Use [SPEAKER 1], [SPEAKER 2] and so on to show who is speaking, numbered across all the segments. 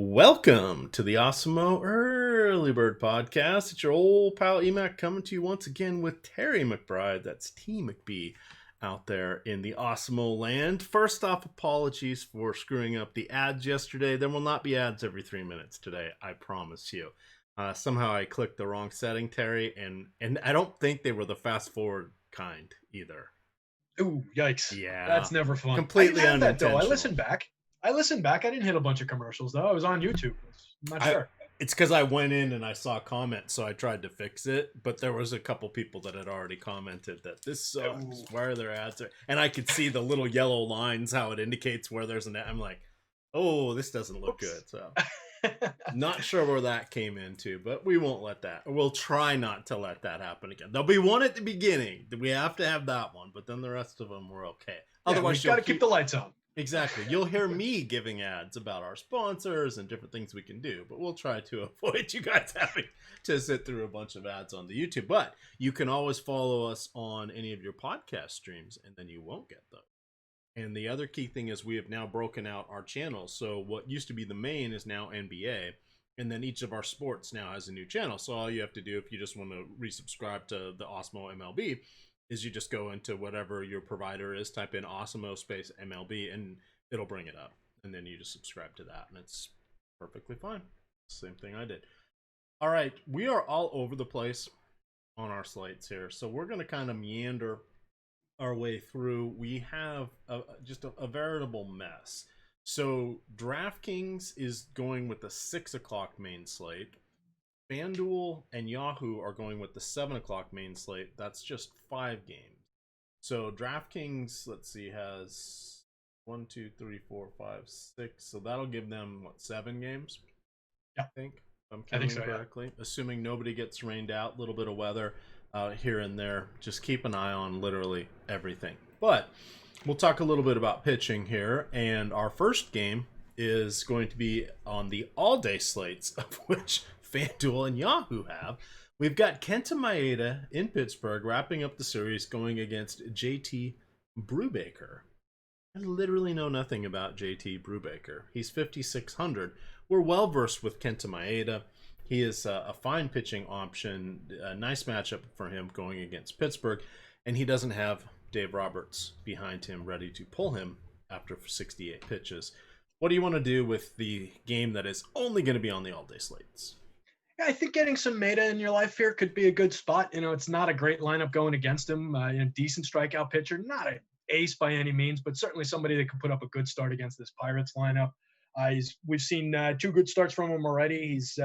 [SPEAKER 1] Welcome to the Awesemo Early Bird Podcast. It's your old pal EMac coming to you once again with Terry McBride. That's T McB out there in the Awesemo land. First off, apologies for screwing up the ads yesterday. There will not be ads every 3 minutes today, I promise you. Somehow I clicked the wrong setting, Terry, and I don't think they were the fast forward kind either.
[SPEAKER 2] Ooh, yikes.
[SPEAKER 1] Yeah.
[SPEAKER 2] That's never fun.
[SPEAKER 1] Completely
[SPEAKER 2] I didn't have that, though.
[SPEAKER 1] unintentional.
[SPEAKER 2] I listened back. I didn't hit a bunch of commercials, though. I was on YouTube. I'm not sure.
[SPEAKER 1] It's because I went in and I saw comments, so I tried to fix it. But there was a couple people that had already commented that this sucks.
[SPEAKER 2] Ooh.
[SPEAKER 1] Where are their ads? And I could see the little yellow lines, how it indicates where there's an ad. I'm like, oh, this doesn't look good. So not sure where that came into, but we won't let that. We'll try not to let that happen again. There'll be one at the beginning. We have to have that one, but then the rest of them were okay.
[SPEAKER 2] Otherwise, you got to keep the lights on.
[SPEAKER 1] Exactly. You'll hear me giving ads about our sponsors and different things we can do, but we'll try to avoid you guys having to sit through a bunch of ads on the YouTube. But you can always follow us on any of your podcast streams, and then you won't get those. And the other key thing is we have now broken out our channels. So what used to be the main is now NBA, and then each of our sports now has a new channel. So all you have to do if you just want to resubscribe to the Awesemo MLB is you just go into whatever your provider is, type in Awesemo space MLB, and it'll bring it up. And then you just subscribe to that, and it's perfectly fine. Same thing I did. All right, we are all over the place on our slates here, so we're going to kind of meander our way through. We have just a veritable mess. So DraftKings is going with the 6 o'clock main slate. FanDuel and Yahoo are going with the 7 o'clock main slate. That's just 5 games. So DraftKings, let's see, has 1, 2, 3, 4, 5, 6. So that'll give them, 7 games?
[SPEAKER 2] Yeah.
[SPEAKER 1] I think. If I'm counting correctly. Yeah. Assuming nobody gets rained out, a little bit of weather here and there. Just keep an eye on literally everything. But we'll talk a little bit about pitching here. And our first game is going to be on the all-day slates, of which FanDuel and Yahoo have. We've got Kenta Maeda in Pittsburgh wrapping up the series going against JT Brubaker. I literally know nothing about JT Brubaker. He's 5,600. We're well versed with Kenta Maeda. He is a fine pitching option, a nice matchup for him going against Pittsburgh, and he doesn't have Dave Roberts behind him ready to pull him after 68 pitches. What do you want to do with the game that is only going to be on the all-day slates?
[SPEAKER 2] I think getting some Maeda in your life here could be a good spot. It's not a great lineup going against him. Decent strikeout pitcher, not an ace by any means, but certainly somebody that could put up a good start against this Pirates lineup. We've seen 2 good starts from him already. He's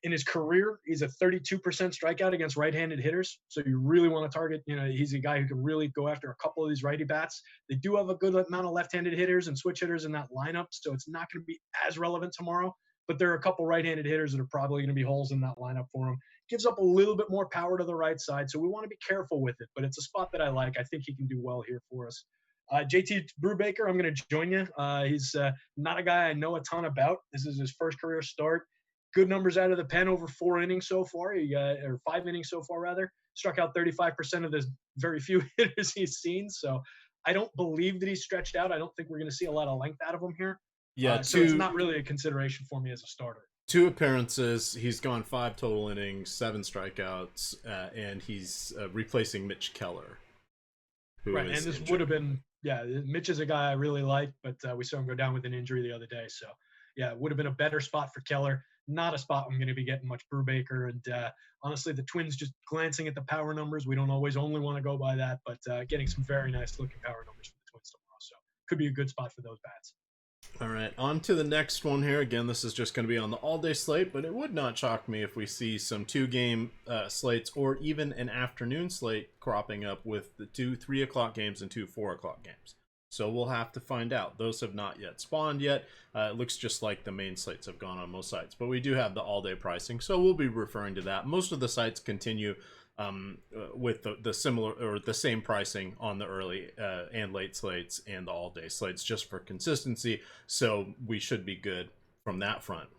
[SPEAKER 2] in his career, he's a 32% strikeout against right-handed hitters. So you really want to target, he's a guy who can really go after a couple of these righty bats. They do have a good amount of left-handed hitters and switch hitters in that lineup, so it's not going to be as relevant tomorrow. But there are a couple right-handed hitters that are probably going to be holes in that lineup for him. Gives up a little bit more power to the right side, so we want to be careful with it. But it's a spot that I like. I think he can do well here for us. JT Brubaker, I'm going to join you. He's not a guy I know a ton about. This is his first career start. Good numbers out of the pen over 4 innings so far, or 5 innings so far, rather. Struck out 35% of the very few hitters he's seen. So I don't believe that he's stretched out. I don't think we're going to see a lot of length out of him here.
[SPEAKER 1] Yeah,
[SPEAKER 2] so it's not really a consideration for me as a starter.
[SPEAKER 1] 2 appearances. He's gone 5 total innings, 7 strikeouts, and he's replacing Mitch Keller.
[SPEAKER 2] Right, and this would have been, Mitch is a guy I really like, but we saw him go down with an injury the other day. So, it would have been a better spot for Keller. Not a spot I'm going to be getting much Brubaker. And honestly, the Twins, just glancing at the power numbers, we don't always only want to go by that, but getting some very nice looking power numbers for the Twins tomorrow. So could be a good spot for those bats.
[SPEAKER 1] All right, on to the next one here. Again, this is just going to be on the all-day slate, but it would not shock me if we see some 2-game slates or even an afternoon slate cropping up with the 2 3 o'clock games and 2 4 o'clock games. So we'll have to find out. Those have not yet spawned yet. It looks just like the main slates have gone on most sites, but we do have the all-day pricing, so we'll be referring to that. Most of the sites continue with the similar or the same pricing on the early and late slates and the all-day slates, just for consistency. So we should be good from that front.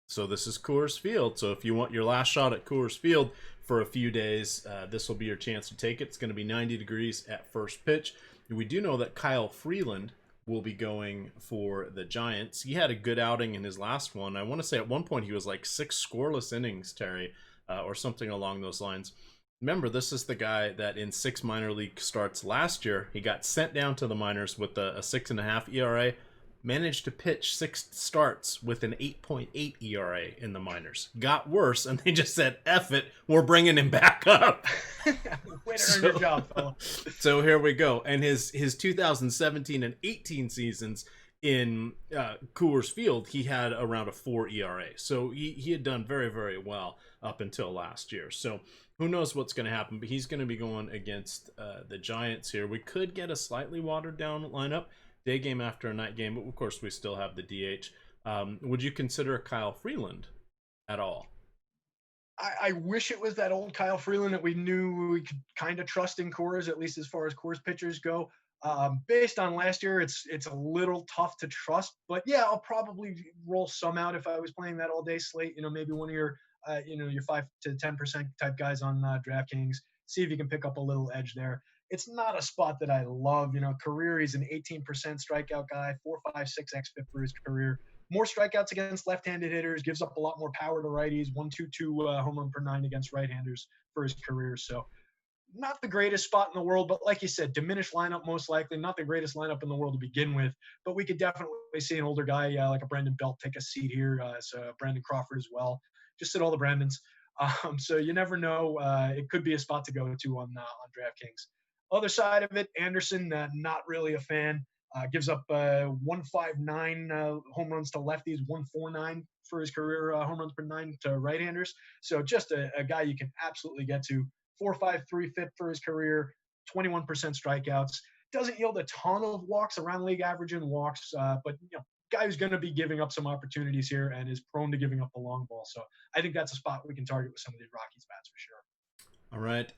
[SPEAKER 1] So this is Coors Field. So if you want your last shot at Coors Field for a few days, this will be your chance to take it. It's going to be 90 degrees at first pitch. We do know that Kyle Freeland will be going for the Giants. He had a good outing in his last one. I want to say at one point he was like 6 scoreless innings, Terry, or something along those lines. Remember, this is the guy that in 6 minor league starts last year, he got sent down to the minors with a 6.5 ERA, managed to pitch 6 starts with an 8.8 ERA in the minors. Got worse, and they just said, F it, we're bringing him back up.
[SPEAKER 2] Way to earn your job, fella.
[SPEAKER 1] So here we go. And his 2017 and 18 seasons in Coors Field, he had around a 4 ERA. So he had done very, very well up until last year. So who knows what's going to happen, but he's going to be going against the Giants here. We could get a slightly watered down lineup, day game after a night game, but of course we still have the DH. Would you consider Kyle Freeland at all?
[SPEAKER 2] I wish it was that old Kyle Freeland that we knew we could kind of trust in Coors, at least as far as Coors pitchers go. Based on last year, it's a little tough to trust, but yeah, I'll probably roll some out if I was playing that all day slate. Maybe one of your your 5 to 10% type guys on DraftKings. See if you can pick up a little edge there. It's not a spot that I love. Career, he's an 18% strikeout guy, 4.56 xFIP for his career. More strikeouts against left-handed hitters, gives up a lot more power to righties, 1.22 home run per 9 against right-handers for his career. So not the greatest spot in the world, but like you said, diminished lineup most likely, not the greatest lineup in the world to begin with, but we could definitely see an older guy like a Brandon Belt take a seat here, so Brandon Crawford as well. Just sit all the Brandons. So you never know. It could be a spot to go to on DraftKings. Other side of it, Anderson, not really a fan. Gives up 159 home runs to lefties, 149 for his career home runs per 9 to right-handers. So just a guy you can absolutely get to. 4.53 FIP for his career, 21% strikeouts. Doesn't yield a ton of walks, around league average in walks, but guy who's going to be giving up some opportunities here and is prone to giving up the long ball. So I think that's a spot we can target with some of these Rockies bats for sure.
[SPEAKER 1] All right.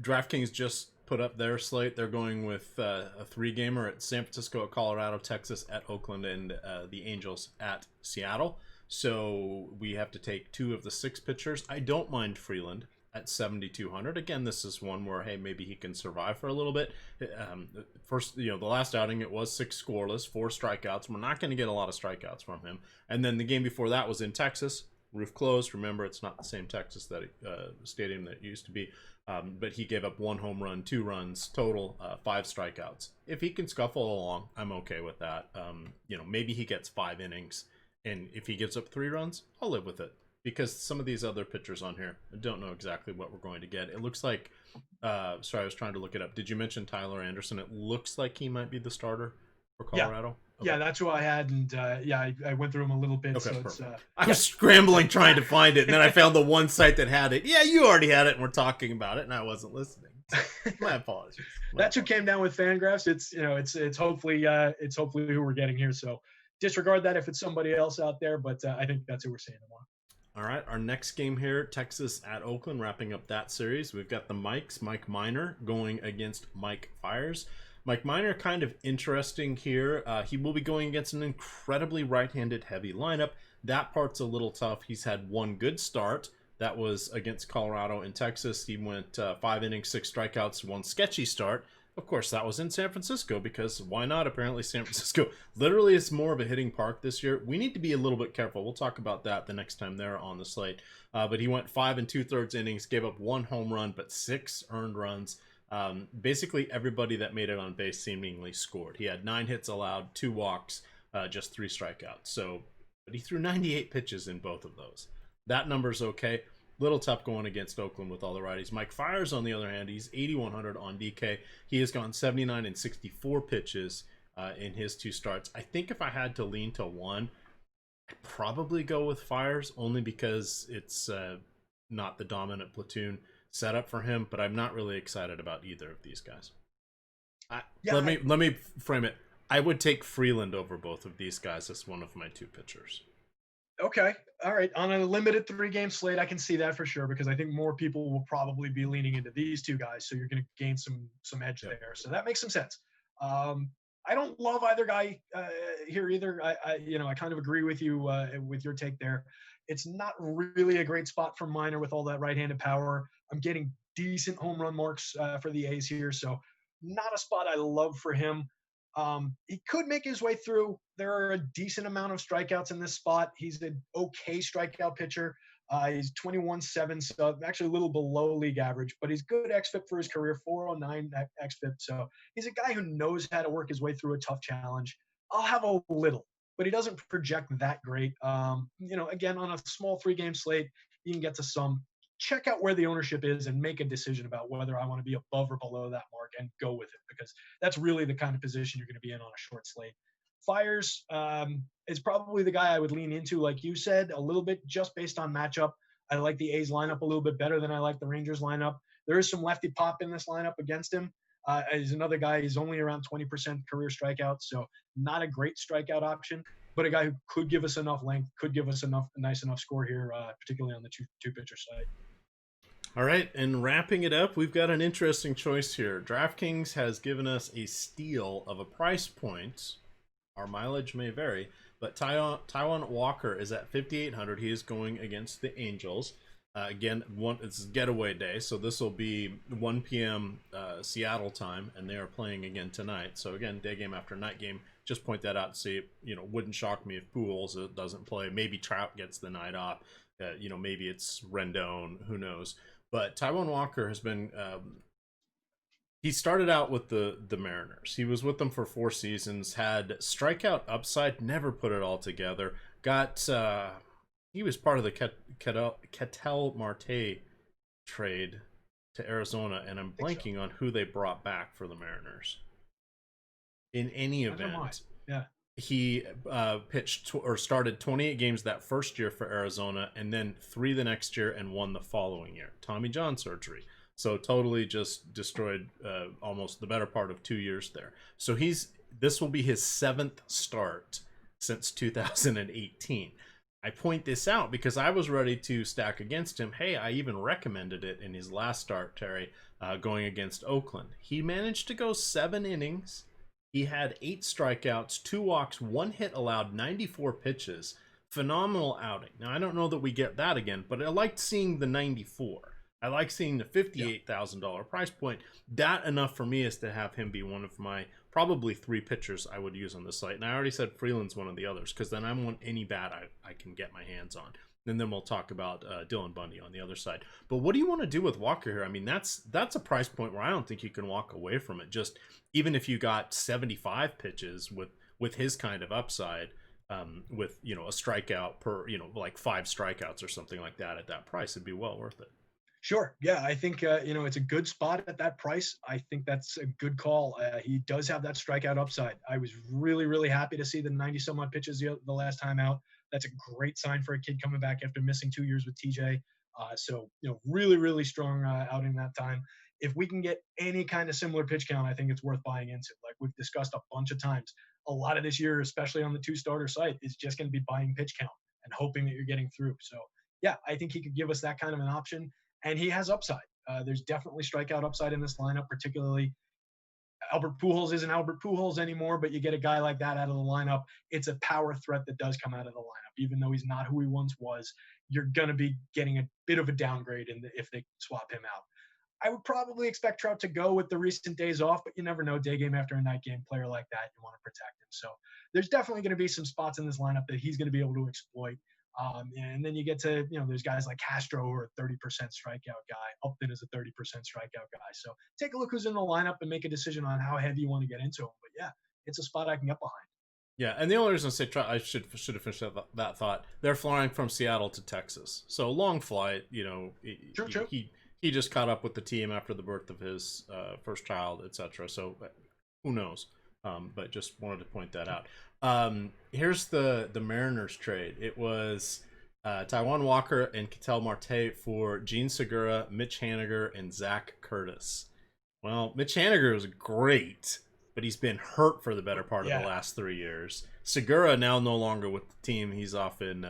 [SPEAKER 1] DraftKings just put up their slate. They're going with a 3-gamer at San Francisco, at Colorado, Texas, at Oakland, and the Angels at Seattle. So we have to take 2 of the 6 pitchers. I don't mind Freeland at 7,200. Again, this is one where, hey, maybe he can survive for a little bit. First, the last outing, it was 6 scoreless, 4 strikeouts. We're not going to get a lot of strikeouts from him. And then the game before that was in Texas. Roof closed. Remember, it's not the same Texas that stadium that it used to be. But he gave up 1 home run, 2 runs, total 5 strikeouts. If he can scuffle along, I'm okay with that. Maybe he gets 5 innings. And if he gives up 3 runs, I'll live with it. Because some of these other pitchers on here, I don't know exactly what we're going to get. It looks like, sorry, I was trying to look it up. Did you mention Tyler Anderson? It looks like he might be the starter for Colorado.
[SPEAKER 2] Yeah. Okay. Yeah, that's who I had, and I went through him a little bit.
[SPEAKER 1] Okay,
[SPEAKER 2] so
[SPEAKER 1] perfect. I was scrambling trying to find it, and then I found the one site that had it. Yeah, you already had it, and we're talking about it, and I wasn't listening. So, my apologies.
[SPEAKER 2] That's who came down with FanGraphs. It's hopefully who we're getting here. So disregard that if it's somebody else out there, but I think that's who we're seeing tomorrow.
[SPEAKER 1] All right, our next game here, Texas at Oakland, wrapping up that series. We've got the Mikes, Mike Minor going against Mike Fiers. Mike Minor, kind of interesting here. He will be going against an incredibly right-handed heavy lineup. That part's a little tough. He's had 1 good start. That was against Colorado and Texas. He went 5 innings, 6 strikeouts, 1 sketchy start. Of course, that was in San Francisco because why not? Apparently, San Francisco literally is more of a hitting park this year. We need to be a little bit careful. We'll talk about that the next time they're on the slate. But he went 5 2/3 innings, gave up 1 home run, but 6 earned runs. Basically, everybody that made it on base seemingly scored. He had 9 hits allowed, 2 walks, just 3 strikeouts. But he threw 98 pitches in both of those. That number's okay. Little tough going against Oakland with all the righties. Mike Fiers, on the other hand, he's 8,100 on DK. He has gone 79 and 64 pitches in his 2 starts. I think if I had to lean to one, I'd probably go with Fiers, only because it's not the dominant platoon setup for him. But I'm not really excited about either of these guys. Let me frame it. I would take Freeland over both of these guys as one of my 2 pitchers.
[SPEAKER 2] Okay. All right. On a limited 3-game slate, I can see that for sure, because I think more people will probably be leaning into these 2 guys. So you're going to gain some edge there. So that makes some sense. I don't love either guy here either. I kind of agree with you with your take there. It's not really a great spot for Minor with all that right-handed power. I'm getting decent home run marks for the A's here. So not a spot I love for him. He could make his way through. There are a decent amount of strikeouts in this spot. He's an okay strikeout pitcher. He's 21.7, so actually a little below league average, but he's good xFIP for his career, 409 xFIP. So he's a guy who knows how to work his way through a tough challenge. I'll have a little, but he doesn't project that great. Again, on a small 3-game slate, you can get to some. Check out where the ownership is and make a decision about whether I want to be above or below that mark and go with it, because that's really the kind of position you're going to be in on a short slate. Fiers is probably the guy I would lean into, like you said, a little bit just based on matchup. I like the A's lineup a little bit better than I like the Rangers lineup. There is some lefty pop in this lineup against him. He's another guy. He's only around 20% career strikeouts, so not a great strikeout option, but a guy who could give us enough length, could give us a nice enough score here, particularly on the two pitcher side.
[SPEAKER 1] All right, and wrapping it up, we've got an interesting choice here. DraftKings has given us a steal of a price point. Our mileage may vary, but Tywin Walker is at 5,800. He is going against the Angels. Again, it's getaway day, so this will be 1 p.m. Seattle time, and they are playing again tonight. So again, day game after night game. Just point that out. See, wouldn't shock me if Pujols doesn't play. Maybe Trout gets the night off. Maybe it's Rendon. Who knows? But Tywin Walker has been. He started out with the Mariners. He was with them for 4 seasons. Had strikeout upside. Never put it all together. He was part of the Ketel Marte trade to Arizona, and I'm blanking on who they brought back for the Mariners. In any event, he pitched or started 28 games that first year for Arizona, and then 3 the next year, and 1 the following year. Tommy John surgery. So totally just destroyed almost the better part of 2 years there. So this will be his 7th start since 2018. I point this out because I was ready to stack against him. Hey, I even recommended it in his last start, Terry, going against Oakland. He managed to go 7 innings. He had 8 strikeouts, 2 walks, 1 hit allowed, 94 pitches. Phenomenal outing. Now, I don't know that we get that again, but I liked seeing the 94. I like seeing the $58,000 price point. That enough for me is to have him be one of my probably 3 pitchers I would use on the site. And I already said Freeland's one of the others, because then I want any bat I can get my hands on. And then we'll talk about Dylan Bundy on the other side. But what do you want to do with Walker here? I mean, that's a price point where I don't think you can walk away from it. Just even if you got 75 pitches with his kind of upside, with a strikeout per like 5 strikeouts or something like that at that price, it'd be well worth it.
[SPEAKER 2] Sure. Yeah, I think, it's a good spot at that price. I think that's a good call. He does have that strikeout upside. I was really, really happy to see the 90-some-odd pitches the last time out. That's a great sign for a kid coming back after missing 2 years with TJ. Really, really strong outing that time. If we can get any kind of similar pitch count, I think it's worth buying into. Like we've discussed a bunch of times, a lot of this year, especially on the 2-starter site, is just going to be buying pitch count and hoping that you're getting through. So, yeah, I think he could give us that kind of an option. And he has upside. There's definitely strikeout upside in this lineup, particularly Albert Pujols isn't Albert Pujols anymore, but you get a guy like that out of the lineup. It's a power threat that does come out of the lineup. Even though he's not who he once was, you're going to be getting a bit of a downgrade if they swap him out. I would probably expect Trout to go with the recent days off, but you never know. Day game after a night game player like that, you want to protect him. So there's definitely going to be some spots in this lineup that he's going to be able to exploit. And then you get to, there's guys like Castro who are a 30% strikeout guy. Upton is a 30% strikeout guy. So take a look who's in the lineup and make a decision on how heavy you want to get into them. But yeah, it's a spot I can get behind.
[SPEAKER 1] Yeah, and the only reason I say I should have finished that thought. They're flying from Seattle to Texas, so long flight.
[SPEAKER 2] True.
[SPEAKER 1] He just caught up with the team after the birth of his first child, etc. So who knows? But just wanted to point that out. Here's the Mariners trade. It was Tywin Walker and Ketel Marte for Gene Segura, Mitch Haniger, and Zach Curtis. Well, Mitch Haniger was great, but he's been hurt for the better part of the last 3 years. Segura now no longer with the team. He's off in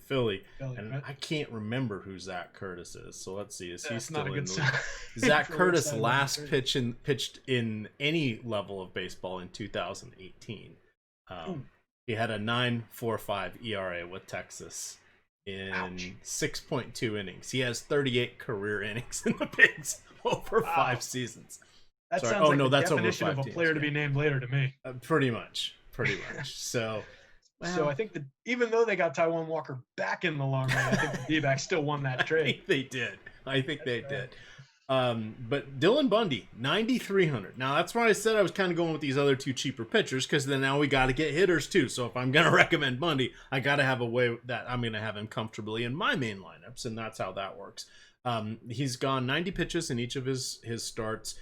[SPEAKER 1] Philly, and right? I can't remember who Zach Curtis is. So let's see. Is he still in the Zach Curtis last pitched in any level of baseball in 2018. He had a 9.45 ERA with Texas in 6.2 innings. He has 38 career innings in the Pigs over 5 seasons.
[SPEAKER 2] That
[SPEAKER 1] Sorry.
[SPEAKER 2] sounds
[SPEAKER 1] Oh
[SPEAKER 2] like
[SPEAKER 1] no,
[SPEAKER 2] the
[SPEAKER 1] that's over
[SPEAKER 2] definition
[SPEAKER 1] 5
[SPEAKER 2] of a
[SPEAKER 1] teams.
[SPEAKER 2] player to
[SPEAKER 1] Yeah.
[SPEAKER 2] be named later to me.
[SPEAKER 1] Pretty much. So,
[SPEAKER 2] So I think that even though they got Tywin Walker back in the long run, I think the D-backs still won that
[SPEAKER 1] I
[SPEAKER 2] trade.
[SPEAKER 1] think they did. But Dylan Bundy, 9,300. Now that's why I said I was kind of going with these other two cheaper pitchers, because then now we got to get hitters too. So if I'm going to recommend Bundy, I got to have a way that I'm going to have him comfortably in my main lineups, and that's how that works. He's gone 90 pitches in each of his starts.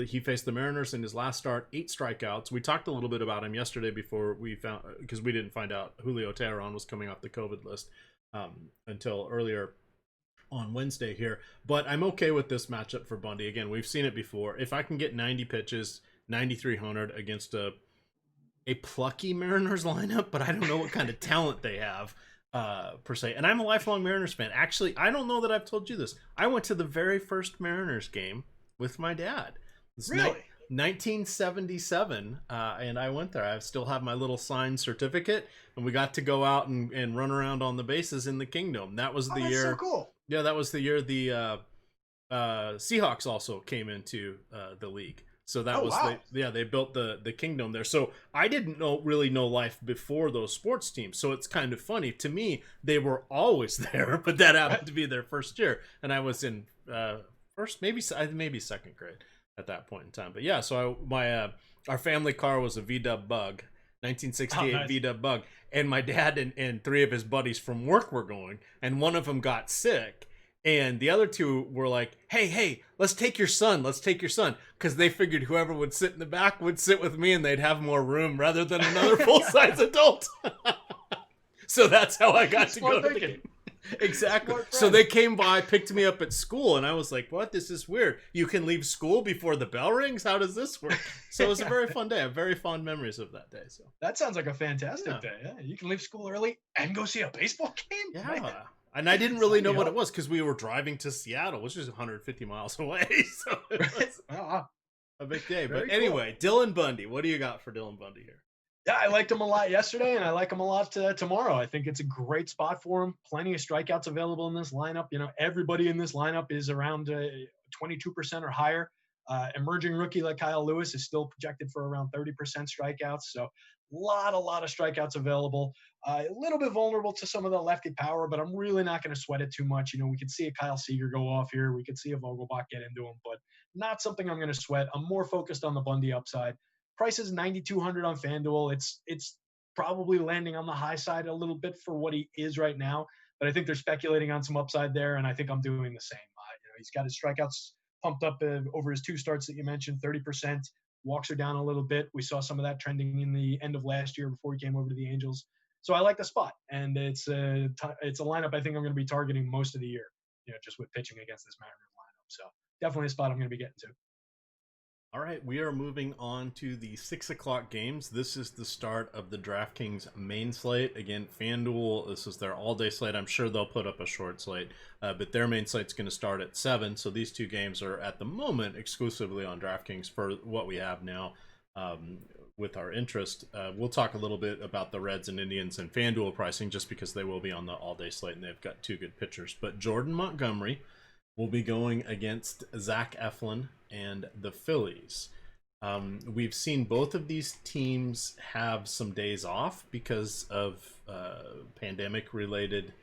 [SPEAKER 1] He faced the Mariners in his last start, 8 strikeouts. We talked a little bit about him yesterday before we found, because we didn't find out Julio Teheran was coming off the COVID list until earlier on Wednesday here. But I'm okay with this matchup for Bundy. Again, we've seen it before. If I can get 90 pitches, 9,300 against a plucky Mariners lineup, but I don't know what kind of talent they have. Per se. And I'm a lifelong Mariners fan. Actually, I don't know that I've told you this. I went to the very first Mariners game with my dad.
[SPEAKER 2] Really?
[SPEAKER 1] 1977, and I went there. I still have my little signed certificate, and we got to go out and run around on the bases in the Kingdom. That was the year.
[SPEAKER 2] That's so cool.
[SPEAKER 1] Yeah, that was the year the Seahawks also came into the league. So that was
[SPEAKER 2] wow.
[SPEAKER 1] they built the Kingdom there. So I didn't really know life before those sports teams. So it's kind of funny to me. They were always there, but that happened to be their first year, and I was in first, maybe second grade at that point in time. But yeah, so our family car was a VW Bug, 1968
[SPEAKER 2] nice.
[SPEAKER 1] VW Bug, and my dad and 3 of his buddies from work were going, and one of them got sick. And the other 2 were like, hey, let's take your son. Because they figured whoever would sit in the back would sit with me and they'd have more room rather than another full-size adult. So that's how I got to go to the game. Exactly. So they came by, picked me up at school, and I was like, what? This is weird. You can leave school before the bell rings? How does this work? So it was a very fun day. I have very fond memories of that day. So
[SPEAKER 2] that sounds like a fantastic day. Yeah, you can leave school early and go see a baseball game?
[SPEAKER 1] Yeah.
[SPEAKER 2] Man.
[SPEAKER 1] And I didn't really know what it was because we were driving to Seattle, which is 150 miles away. So it was a big day. But anyway, cool. Dylan Bundy. What do you got for Dylan Bundy here?
[SPEAKER 2] Yeah, I liked him a lot yesterday, and I like him a lot tomorrow. I think it's a great spot for him. Plenty of strikeouts available in this lineup. You know, everybody in this lineup is around 22% or higher. Emerging rookie like Kyle Lewis is still projected for around 30% strikeouts. So a lot of strikeouts available. A little bit vulnerable to some of the lefty power, but I'm really not going to sweat it too much. You know, we could see a Kyle Seager go off here. We could see a Vogelbach get into him, but not something I'm going to sweat. I'm more focused on the Bundy upside. Price is $9,200 on FanDuel. It's probably landing on the high side a little bit for what he is right now, but I think they're speculating on some upside there, and I think I'm doing the same. You know, he's got his strikeouts pumped up over his 2 starts that you mentioned, 30%. Walks are down a little bit. We saw some of that trending in the end of last year before he came over to the Angels. So I like the spot, and it's a lineup I think I'm going to be targeting most of the year, you know, just with pitching against this Mariners lineup. So definitely a spot I'm going to be getting to.
[SPEAKER 1] All right, we are moving on to the 6 o'clock games. This is the start of the DraftKings main slate. Again, FanDuel, this is their all-day slate. I'm sure they'll put up a short slate, but their main slate's going to start at 7. So these 2 games are at the moment exclusively on DraftKings for what we have now with our interest. We'll talk a little bit about the Reds and Indians and FanDuel pricing just because they will be on the all-day slate and they've got 2 good pitchers. But Jordan Montgomery will be going against Zach Eflin and the Phillies. We've seen both of these teams have some days off because of pandemic-related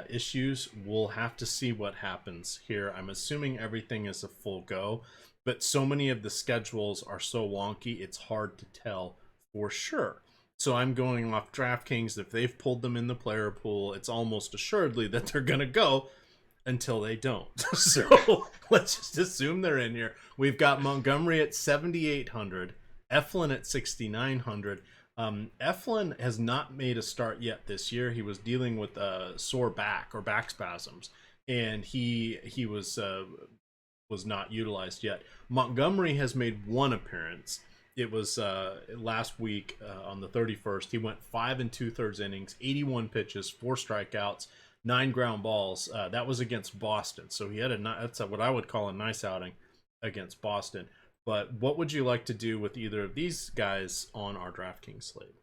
[SPEAKER 1] issues. We'll have to see what happens here. I'm assuming everything is a full go, but so many of the schedules are so wonky, it's hard to tell for sure. So I'm going off DraftKings. If they've pulled them in the player pool, it's almost assuredly that they're going to go until they don't. So let's just assume they're in here. We've got Montgomery at 7,800, Eflin at 6,900. Eflin has not made a start yet this year. He was dealing with a sore back or back spasms, and he was not utilized yet. Montgomery has made 1 appearance. It was last week on the 31st. He went 5 2/3 innings, 81 pitches, 4 strikeouts, 9 ground balls. That was against Boston. So he had that's what I would call a nice outing against Boston. But what would you like to do with either of these guys on our DraftKings slate?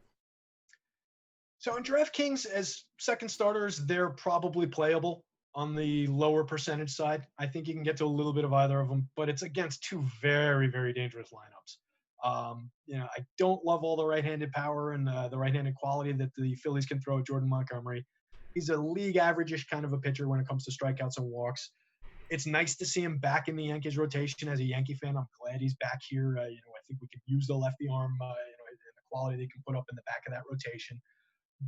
[SPEAKER 2] So in DraftKings, as second starters, they're probably playable. on the lower percentage side. I think you can get to a little bit of either of them, but it's against two very, very dangerous lineups. I don't love all the right-handed power and the right-handed quality that the Phillies can throw at Jordan Montgomery. He's a league average-ish kind of a pitcher when it comes to strikeouts and walks. It's nice to see him back in the Yankees rotation. As a Yankee fan, I'm glad he's back here. I think we can use the lefty arm, and the quality they can put up in the back of that rotation.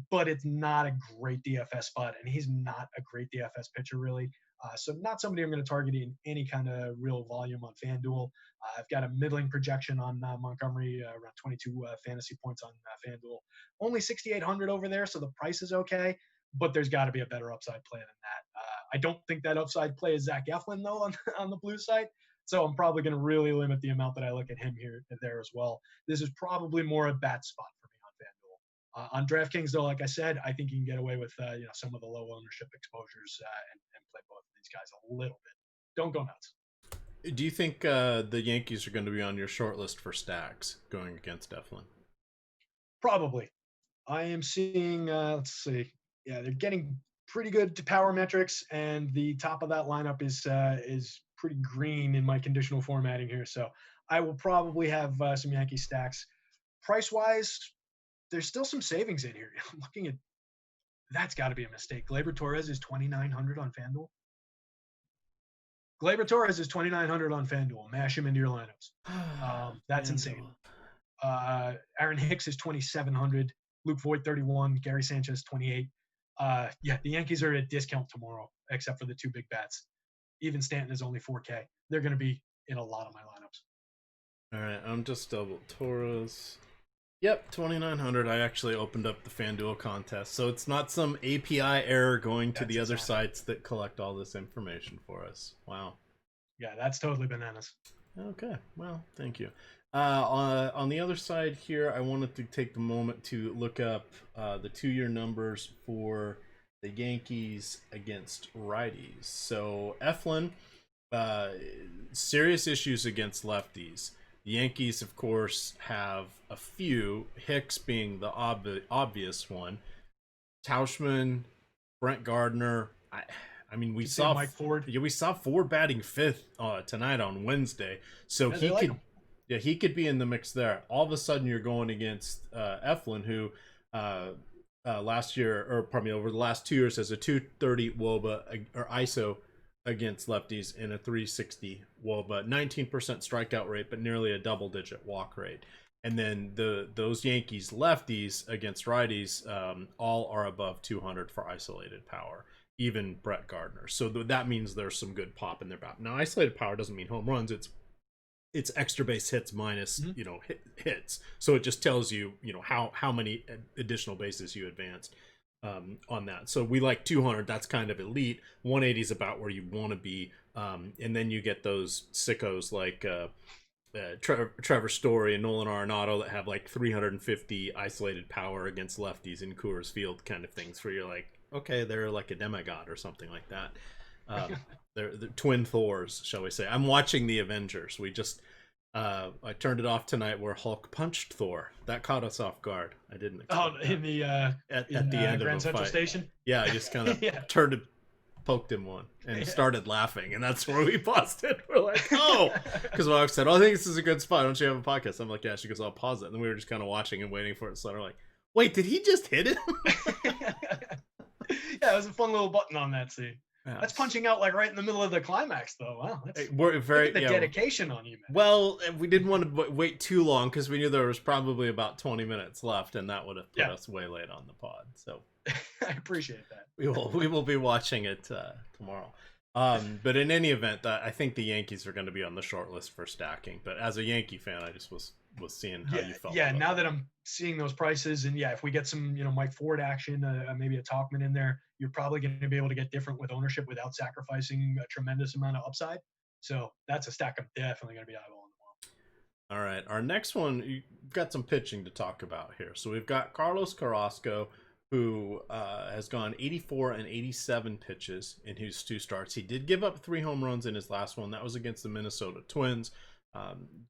[SPEAKER 2] But it's not a great DFS spot, and he's not a great DFS pitcher, really. So not somebody I'm going to target in any kind of real volume on FanDuel. I've got a middling projection on Montgomery, around 22 fantasy points on FanDuel. Only 6,800 over there, so the price is okay, but there's got to be a better upside play than that. I don't think that upside play is Zach Eflin, though, on the blue side. So I'm probably going to really limit the amount that I look at him here and there as well. This is probably more a bat spot for me on FanDuel. On DraftKings, though, like I said, I think you can get away with some of the low ownership exposures and play both of these guys a little bit. Don't go nuts.
[SPEAKER 1] Do you think the Yankees are going to be on your short list for stacks going against Eflin?
[SPEAKER 2] Probably. I am seeing, let's see. Yeah, they're getting pretty good power metrics, and the top of that lineup is pretty green in my conditional formatting here. So I will probably have some Yankee stacks. Price-wise, there's still some savings in here. I'm looking at that's got to be a mistake. Gleyber Torres is 2,900 on FanDuel. Gleyber Torres is 2,900 on FanDuel. Mash him into your lineups. That's insane. Aaron Hicks is 2,700. Luke Voigt 31. Gary Sanchez 28. The Yankees are at a discount tomorrow, except for the two big bats. Even Stanton is only 4K. They're going to be in a lot of my lineups.
[SPEAKER 1] All right, I'm just double Torres. Yep, 2,900. I actually opened up the FanDuel contest, so it's not some API error going to the other sites that collect all this information for us. Wow.
[SPEAKER 2] Yeah, that's totally bananas.
[SPEAKER 1] Okay, well, thank you. On the other side here, I wanted to take the moment to look up the 2-year numbers for the Yankees against righties. So Eflin, serious issues against lefties. The Yankees, of course, have a few, Hicks being the obvious one. Tauchman, Brent Gardner. I mean, we saw
[SPEAKER 2] Mike Ford.
[SPEAKER 1] Yeah, we saw Ford batting 5th tonight on Wednesday, so he could be in the mix there. All of a sudden, you're going against Eflin, who last year, or pardon me, over the last 2 years, has a 230 WOBA or ISO against lefties in a 360 WOBA, 19% strikeout rate, but nearly a double-digit walk rate. And then those Yankees lefties against righties all are above 200 for isolated power, even Brett Gardner. So that means there's some good pop in their bat. Now, isolated power doesn't mean home runs. It's extra base hits minus hits. So it just tells you how many additional bases you advanced on that. So we like 200. That's kind of elite. 180 is about where you want to be. And then you get those sickos like Trevor Story and Nolan Arenado that have like 350 isolated power against lefties in Coors Field kind of things, where you're like, okay, they're like a demigod or something like that. They're twin Thors, shall we say. I'm watching the Avengers. We just I turned it off tonight where Hulk punched Thor. That caught us off guard. I didn't expect that.
[SPEAKER 2] In the
[SPEAKER 1] at the end
[SPEAKER 2] Grand
[SPEAKER 1] of a
[SPEAKER 2] Central
[SPEAKER 1] fight.
[SPEAKER 2] Station.
[SPEAKER 1] Yeah, I just kind of turned it, poked him one, and started laughing, and that's where we paused it. We're like, oh, because my wife said, "Oh, I think this is a good spot. Don't you have a podcast?" I'm like, "Yeah." She goes, "I'll pause it," and then we were just kind of watching and waiting for it. So we're like, "Wait, did he just hit him?"
[SPEAKER 2] Yeah, it was a fun little button on that scene.
[SPEAKER 1] Yeah.
[SPEAKER 2] That's punching out like right in the middle of the climax, though. Wow, that's
[SPEAKER 1] we're very
[SPEAKER 2] the dedication on you, man.
[SPEAKER 1] Well, we didn't want to wait too long because we knew there was probably about 20 minutes left, and that would have put us way late on the pod. So
[SPEAKER 2] I appreciate that.
[SPEAKER 1] We will be watching it tomorrow. But in any event, I think the Yankees are going to be on the short list for stacking. But as a Yankee fan, I just was seeing how you felt.
[SPEAKER 2] Yeah, now that I'm seeing those prices, and if we get some Mike Ford action, maybe a Tauchman in there, you're probably going to be able to get different with ownership without sacrificing a tremendous amount of upside. So that's a stack I'm definitely going to be eyeballing tomorrow.
[SPEAKER 1] All right, our next one, you've got some pitching to talk about here. So we've got Carlos Carrasco, who has gone 84 and 87 pitches in his 2 starts. He did give up 3 home runs in his last one. That was against the Minnesota Twins.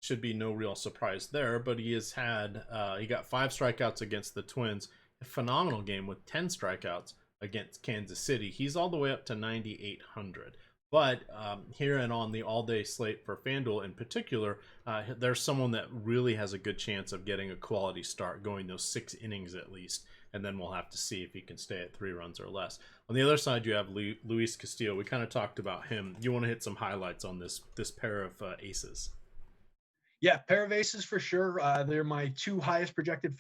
[SPEAKER 1] Should be no real surprise there, but he has had he got 5 strikeouts against the Twins. A phenomenal game with 10 strikeouts against Kansas City. He's all the way up to 9,800. But here and on the all-day slate for FanDuel in particular, there's someone that really has a good chance of getting a quality start, going those 6 innings at least, and then we'll have to see if he can stay at 3 runs or less. On the other side, you have Luis Castillo. We kind of talked about him. You want to hit some highlights on this pair of aces?
[SPEAKER 2] Yeah, pair of aces for sure. They're my 2 highest projected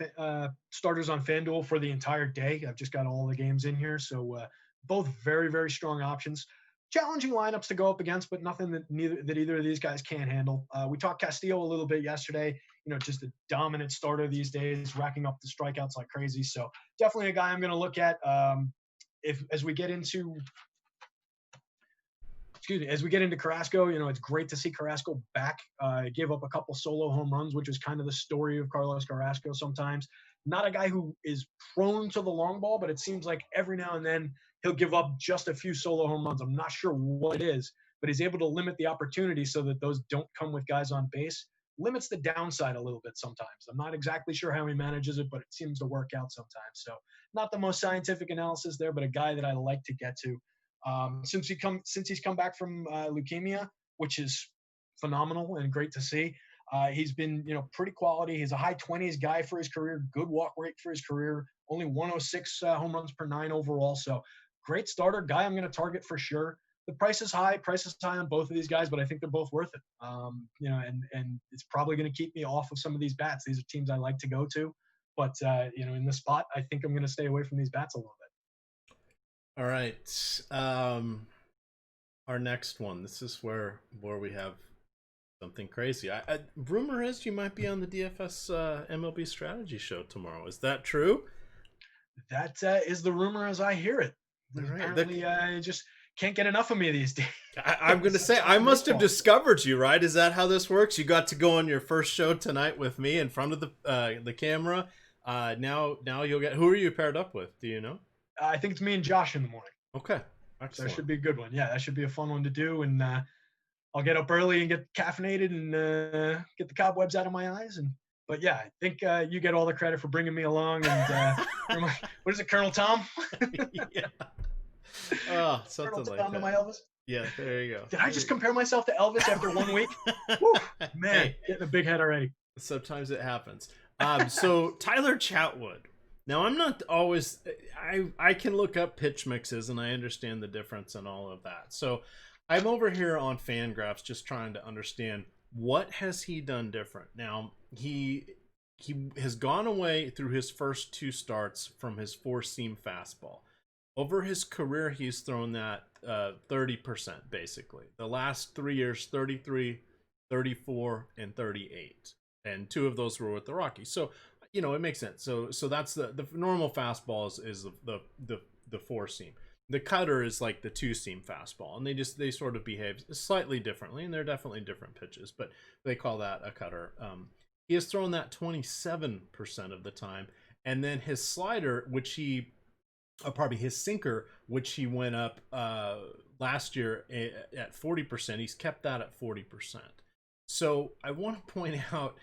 [SPEAKER 2] starters on FanDuel for the entire day. I've just got all the games in here, so both very, very strong options. Challenging lineups to go up against, but nothing that either of these guys can't handle. We talked Castillo a little bit yesterday. Just a dominant starter these days, racking up the strikeouts like crazy. So definitely a guy I'm going to look at as we get into Carrasco. It's great to see Carrasco back. Gave up a couple solo home runs, which is kind of the story of Carlos Carrasco sometimes. Not a guy who is prone to the long ball, but it seems like every now and then he'll give up just a few solo home runs. I'm not sure what it is, but he's able to limit the opportunity so that those don't come with guys on base. Limits the downside a little bit sometimes. I'm not exactly sure how he manages it, but it seems to work out sometimes. So not the most scientific analysis there, but a guy that I like to get to. Since he's come back from leukemia, which is phenomenal and great to see. He's been, pretty quality. He's a high 20s guy for his career, good walk rate for his career, only 106 home runs per 9 overall. So great starter guy I'm going to target for sure. The price is high on both of these guys, but I think they're both worth it. And it's probably going to keep me off of some of these bats. These are teams I like to go to, but in this spot, I think I'm going to stay away from these bats a little bit.
[SPEAKER 1] All right. Our next one. This is where we have something crazy. Rumor is you might be on the DFS MLB strategy show tomorrow. Is that true?
[SPEAKER 2] That is the rumor as I hear it. Right. Apparently, I just can't get enough of me these days.
[SPEAKER 1] I'm going to say, I must have discovered you, right? Is that how this works? You got to go on your first show tonight with me in front of the camera. Now you'll get. Who are you paired up with? Do you know?
[SPEAKER 2] I think it's me and Josh in the morning.
[SPEAKER 1] Okay.
[SPEAKER 2] Excellent. So that should be a good one. Yeah, that should be a fun one to do. And I'll get up early and get caffeinated and get the cobwebs out of my eyes. But yeah, I think you get all the credit for bringing me along. And what is it, Colonel Tom?
[SPEAKER 1] Yeah. Oh, something
[SPEAKER 2] Colonel
[SPEAKER 1] like
[SPEAKER 2] Tom
[SPEAKER 1] that.
[SPEAKER 2] To my Elvis.
[SPEAKER 1] Yeah, there you go.
[SPEAKER 2] Did I just compare myself to Elvis after 1 week? Woo, man, getting a big head already.
[SPEAKER 1] Sometimes it happens. So Tyler Chatwood. Now, I'm not always. I can look up pitch mixes and I understand the difference and all of that. So I'm over here on FanGraphs just trying to understand what has he done different. Now he has gone away through his first 2 starts from his 4-seam fastball. Over his career, he's thrown that 30% basically. The last 3 years, 33, 34, and 38, and 2 of those were with the Rockies. So it makes sense. So that's the normal fastball is the 4-seam. The cutter is like the 2-seam fastball, and they sort of behave slightly differently, and they're definitely different pitches, but they call that a cutter. He has thrown that 27% of the time, and then his slider, his sinker, which he went up last year at 40%, he's kept that at 40%. So I want to point out,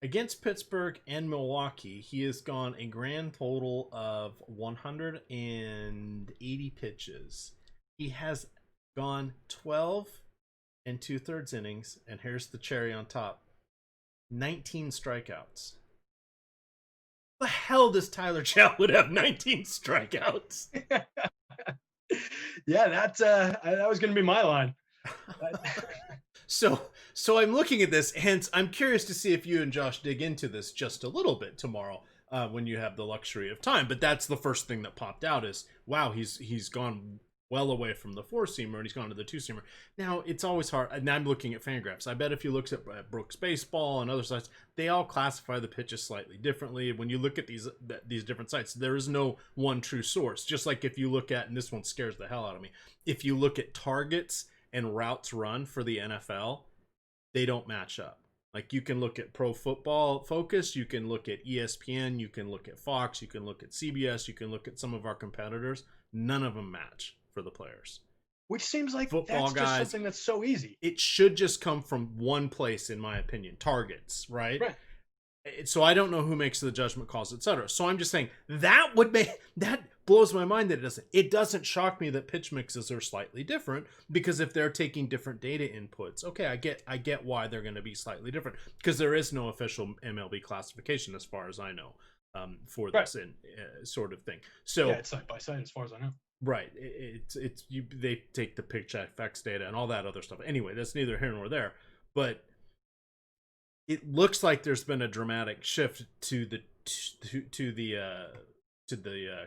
[SPEAKER 1] against Pittsburgh and Milwaukee, he has gone a grand total of 180 pitches. He has gone 12 and 2/3 innings, and here's the cherry on top, 19 strikeouts. The hell does Tyler Chatwood have 19 strikeouts?
[SPEAKER 2] Yeah, that was going to be my line.
[SPEAKER 1] So I'm looking at this, hence I'm curious to see if you and Josh dig into this just a little bit tomorrow when you have the luxury of time. But that's the first thing that popped out is, wow, he's gone well away from the 4-seamer and he's gone to the 2-seamer. Now, it's always hard, and I'm looking at FanGraphs. I bet if you look at Brooks Baseball and other sites, they all classify the pitches slightly differently. When you look at these different sites, there is no one true source. Just like if you look at, and this one scares the hell out of me, if you look at targets and routes run for the NFL, they don't match up. Like, you can look at Pro Football Focus, you can look at ESPN, you can look at Fox, you can look at CBS, you can look at some of our competitors. None of them match for the players.
[SPEAKER 2] Which seems like
[SPEAKER 1] football
[SPEAKER 2] that's
[SPEAKER 1] guys,
[SPEAKER 2] just something that's so easy.
[SPEAKER 1] It should just come from one place, in my opinion, targets, right?
[SPEAKER 2] Right.
[SPEAKER 1] So I don't know who makes the judgment calls, etc. So I'm just saying that would make that blows my mind that it doesn't. It doesn't shock me that pitch mixes are slightly different, because if they're taking different data inputs, okay, I get why they're going to be slightly different, because there is no official MLB classification as far as I know for this sort of thing. So
[SPEAKER 2] yeah, it's side by side as far as I know.
[SPEAKER 1] Right. They take the pitch FX data and all that other stuff. Anyway, that's neither here nor there. But it looks like there's been a dramatic shift to the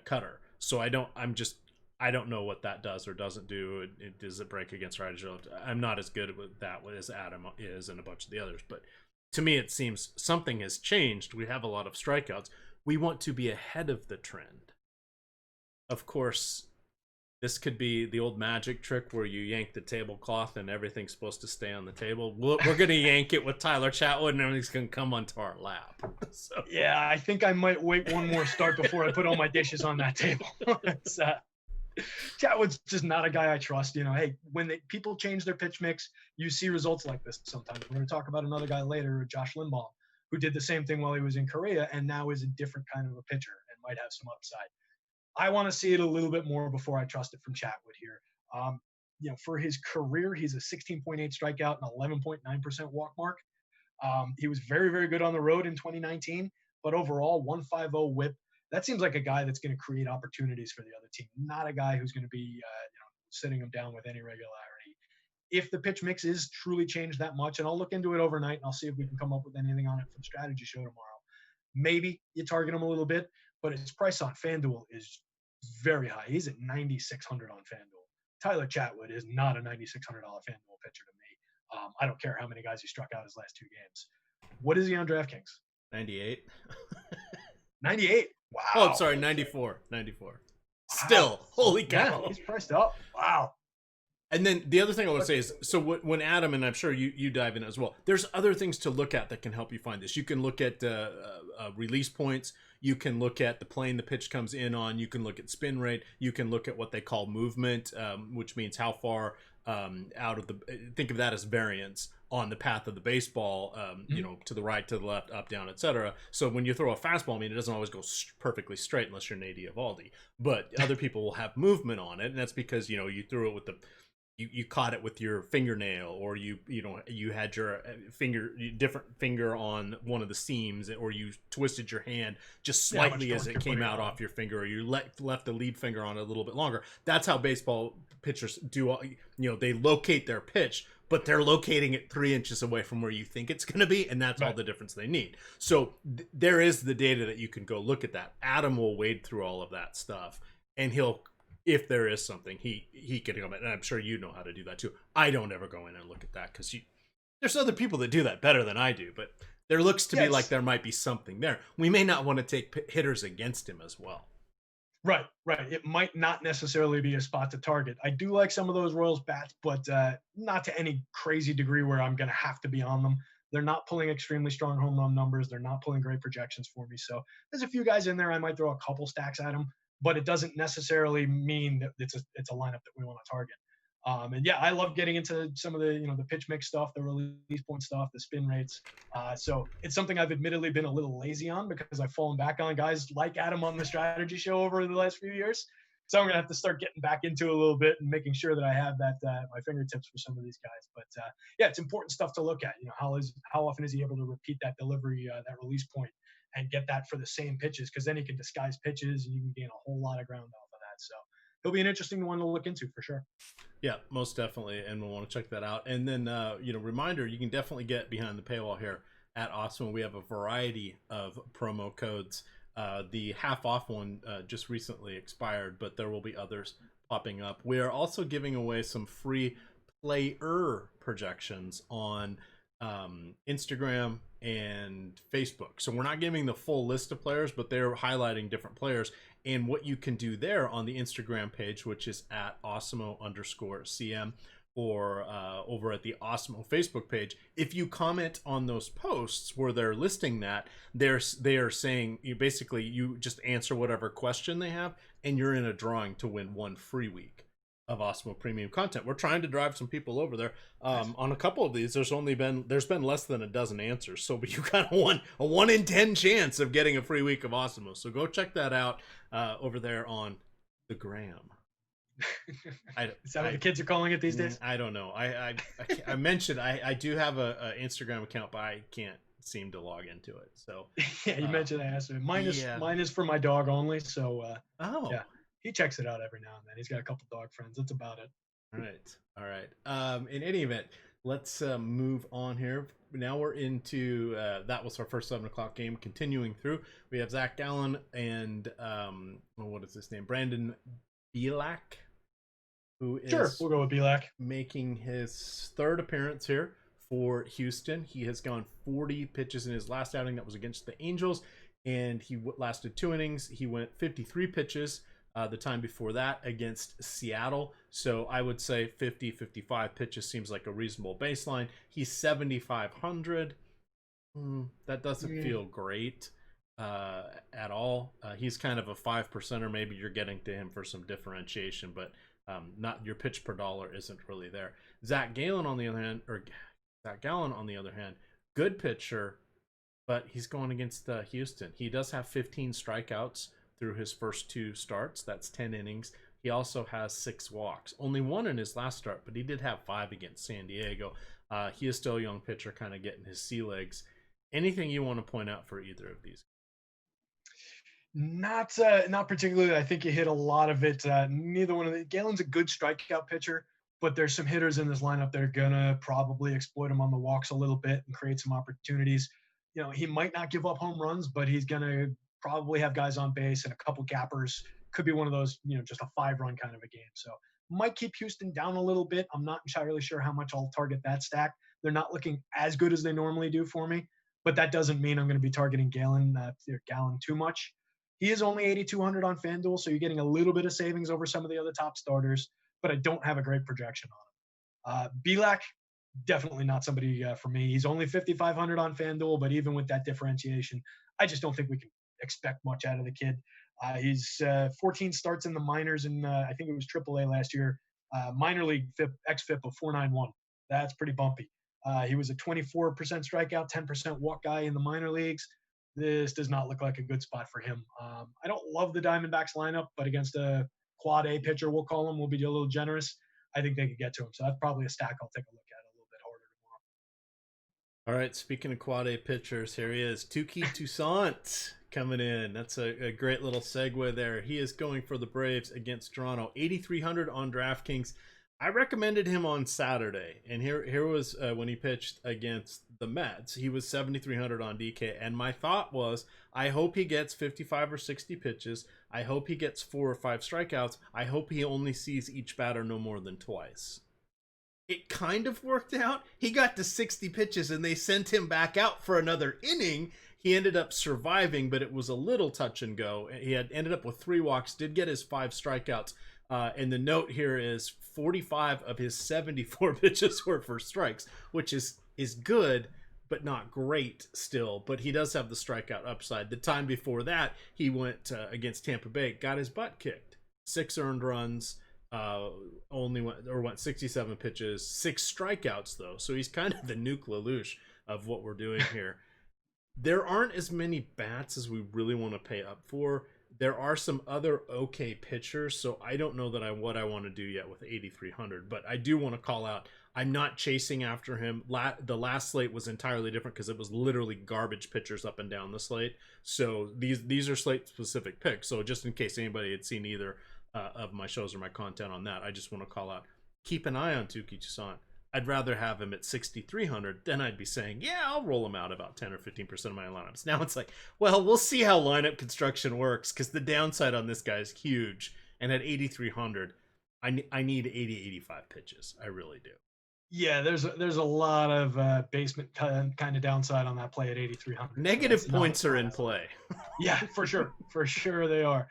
[SPEAKER 1] cutter. So I don't know what that does or doesn't do. Does it break against riders? I'm not as good with that as Adam is and a bunch of the others. But to me, it seems something has changed. We have a lot of strikeouts. We want to be ahead of the trend. Of course, this could be the old magic trick where you yank the tablecloth and everything's supposed to stay on the table. We're going to yank it with Tyler Chatwood and everything's going to come onto our lap. So.
[SPEAKER 2] Yeah, I think I might wait one more start before I put all my dishes on that table. Chatwood's just not a guy I trust. Hey, when people change their pitch mix, you see results like this sometimes. We're going to talk about another guy later, Josh Limbaugh, who did the same thing while he was in Korea and now is a different kind of a pitcher and might have some upside. I want to see it a little bit more before I trust it from Chatwood here. For his career, he's a 16.8 strikeout and 11.9% walk mark. He was very, very good on the road in 2019, but overall 150 whip. That seems like a guy that's going to create opportunities for the other team, not a guy who's going to be sitting him down with any regularity. If the pitch mix is truly changed that much, and I'll look into it overnight and I'll see if we can come up with anything on it for the strategy show tomorrow. Maybe you target him a little bit, but his price on FanDuel is very high. He's at $9,600 on FanDuel. Tyler Chatwood is not a $9,600 FanDuel pitcher to me. I don't care how many guys he struck out his last two games. What is he on DraftKings?
[SPEAKER 1] 98.
[SPEAKER 2] 98. Wow.
[SPEAKER 1] Oh, I'm sorry, 94. Still, wow. Holy cow.
[SPEAKER 2] Yeah, he's priced up. Wow.
[SPEAKER 1] And then the other thing I want to say is, so when Adam, and I'm sure you dive in as well, there's other things to look at that can help you find this. You can look at release points. You can look at the plane the pitch comes in on. You can look at spin rate. You can look at what they call movement, which means how far out of the, think of that as variance on the path of the baseball, to the right, to the left, up, down, etc. So when you throw a fastball, it doesn't always go perfectly straight unless you're Nadia Eovaldi. But other people will have movement on it, and that's because, you threw it with the, you caught it with your fingernail, or you had your different finger on one of the seams, or you twisted your hand just slightly as it came out off your finger, or you left the lead finger on it a little bit longer. That's how baseball pitchers do. They locate their pitch, but they're locating it 3 inches away from where you think it's going to be, and that's all the difference they need. So there is the data that you can go look at that. Adam will wade through all of that stuff, and he'll, if there is something, he can come in, and I'm sure you know how to do that too. I don't ever go in and look at that because there's other people that do that better than I do, but there looks to be like there might be something there. We may not want to take hitters against him as well.
[SPEAKER 2] Right. It might not necessarily be a spot to target. I do like some of those Royals bats, but not to any crazy degree where I'm going to have to be on them. They're not pulling extremely strong home run numbers. They're not pulling great projections for me. So there's a few guys in there I might throw a couple stacks at them, but it doesn't necessarily mean that it's a lineup that we want to target. And yeah, I love getting into some of the, the pitch mix stuff, the release point stuff, the spin rates. So it's something I've admittedly been a little lazy on because I've fallen back on guys like Adam on the strategy show over the last few years. So I'm going to have to start getting back into it a little bit and making sure that I have that at my fingertips for some of these guys. But yeah, it's important stuff to look at. How often is he able to repeat that delivery, that release point, and get that for the same pitches? Because then he can disguise pitches and you can gain a whole lot of ground off of that. So it'll be an interesting one to look into for sure.
[SPEAKER 1] Yeah, most definitely, and we'll want to check that out. And then, reminder, you can definitely get behind the paywall here at Awesemo. We have a variety of promo codes. The half off one just recently expired, but there will be others popping up. We are also giving away some free player projections on Instagram and Facebook. So we're not giving the full list of players, but they're highlighting different players. And what you can do there on the Instagram page, which is at Awesemo_CM, or over at the Awesemo Facebook page, if you comment on those posts where they're listing that, they are saying, you just answer whatever question they have, and you're in a drawing to win one free week. of Awesemo premium content. We're trying to drive some people over there. On a couple of these, there's been less than a dozen answers, so but you got a 1 in 10 chance of getting a free week of Awesemo. So go check that out over there on the gram.
[SPEAKER 2] Is that what the kids are calling it these days?
[SPEAKER 1] I don't know. I mentioned I do have a Instagram account, but I can't seem to log into it. So
[SPEAKER 2] yeah, you mentioned I asked him. Mine is for my dog only. So yeah, he checks it out every now and then. He's got a couple dog friends. That's about it.
[SPEAKER 1] All right. In any event, let's move on here. Now we're into that was our first 7:00 game. Continuing through, we have Zach Galen and what is his name? Brandon Belak, who is
[SPEAKER 2] we'll go with Belak,
[SPEAKER 1] making his third appearance here for Houston. He has gone 40 pitches in his last outing. That was against the Angels, and he lasted 2 innings. He went 53 pitches the time before that against Seattle. So I would say 50, 55 pitches seems like a reasonable baseline. He's 7,500. That doesn't feel great at all. He's kind of a 5%er. Maybe you're getting to him for some differentiation, but not your pitch per dollar isn't really there. Zach Galen on the other hand, good pitcher, but he's going against Houston. He does have 15 strikeouts through his first 2 starts. That's 10 innings. He also has 6 walks. Only 1 in his last start, but he did have 5 against San Diego. He is still a young pitcher, kind of getting his sea legs. Anything you want to point out for either of these?
[SPEAKER 2] Not particularly. I think you hit a lot of it. Neither one of the Galen's a good strikeout pitcher, but there's some hitters in this lineup that are gonna probably exploit him on the walks a little bit and create some opportunities. He might not give up home runs, but he's gonna probably have guys on base and a couple gappers. Could be one of those, just a 5-run kind of a game. So might keep Houston down a little bit. I'm not entirely sure how much I'll target that stack. They're not looking as good as they normally do for me, but that doesn't mean I'm going to be targeting Galen too much. He is only 8,200 on FanDuel, so you're getting a little bit of savings over some of the other top starters, but I don't have a great projection on him. Belak, definitely not somebody for me. He's only 5,500 on FanDuel, but even with that differentiation, I just don't think we can expect much out of the kid. He's 14 starts in the minors, and I think it was AAA last year. Minor league xFIP of 4.91. That's pretty bumpy. He was a 24% strikeout, 10% walk guy in the minor leagues. This does not look like a good spot for him. I don't love the Diamondbacks lineup, but against a quad A pitcher, we'll call him, we'll be a little generous. I think they could get to him. So that's probably a stack I'll take a look at a little bit harder tomorrow.
[SPEAKER 1] All right, speaking of quad A pitchers, here he is, Tukey Toussant coming in. That's a great little segue there. He is going for the Braves against Toronto. 8,300 on DraftKings. I recommended him on Saturday, and here was when he pitched against the Mets. He was 7,300 on DK, and my thought was, I hope he gets 55 or 60 pitches. I hope he gets 4 or 5 strikeouts. I hope he only sees each batter no more than twice. It kind of worked out. He got to 60 pitches, and they sent him back out for another inning. He ended up surviving, but it was a little touch and go. He had ended up with 3 walks, did get his 5 strikeouts. And the note here is 45 of his 74 pitches were for strikes, which is good, but not great still. But he does have the strikeout upside. The time before that, he went against Tampa Bay, got his butt kicked. 6 earned runs, went 67 pitches, 6 strikeouts though. So he's kind of the Nuke LaLoosh of what we're doing here. There aren't as many bats as we really want to pay up for. There are some other okay pitchers, so I don't know that what I want to do yet with 8,300, but I do want to call out, I'm not chasing after him. The last slate was entirely different because it was literally garbage pitchers up and down the slate. So these are slate-specific picks, so just in case anybody had seen either of my shows or my content on that, I just want to call out, keep an eye on Tukey Toussant. I'd rather have him at 6,300. Then I'd be saying, yeah, I'll roll him out about 10 or 15% of my lineups. Now it's like, well, we'll see how lineup construction works because the downside on this guy is huge. And at 8,300, I need 80, 85 pitches. I really do.
[SPEAKER 2] Yeah, there's a lot of basement kind of downside on that play at 8,300.
[SPEAKER 1] Negative points are in play.
[SPEAKER 2] Yeah, for sure. For sure they are.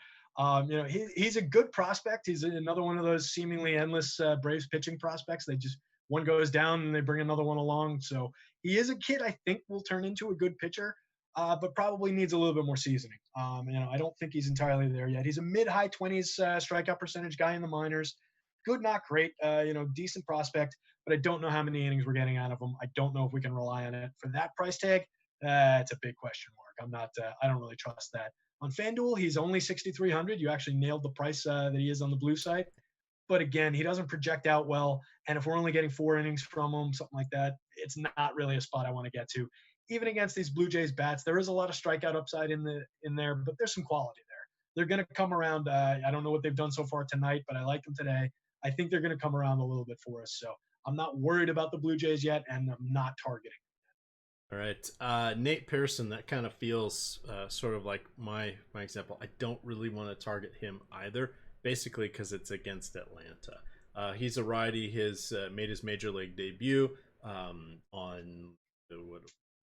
[SPEAKER 2] He's a good prospect. He's another one of those seemingly endless Braves pitching prospects. They just, one goes down and they bring another one along. So he is a kid I think will turn into a good pitcher, but probably needs a little bit more seasoning. I don't think he's entirely there yet. He's a mid-high 20s strikeout percentage guy in the minors. good, not great. Decent prospect, but I don't know how many innings we're getting out of him. I don't know if we can rely on it for that price tag. It's a big question mark. I'm not. I don't really trust that. On FanDuel, he's only 6,300. You actually nailed the price that he is on the blue side. But again, he doesn't project out well. And if we're only getting 4 innings from him, something like that, it's not really a spot I want to get to. Even against these Blue Jays bats, there is a lot of strikeout upside in there, but there's some quality there. They're going to come around. I don't know what they've done so far tonight, but I like them today. I think they're going to come around a little bit for us. So I'm not worried about the Blue Jays yet, and I'm not targeting.
[SPEAKER 1] All right, Nate Pearson. That kind of feels sort of like my example. I don't really want to target him either, basically because it's against Atlanta. He's a righty. His made his major league debut on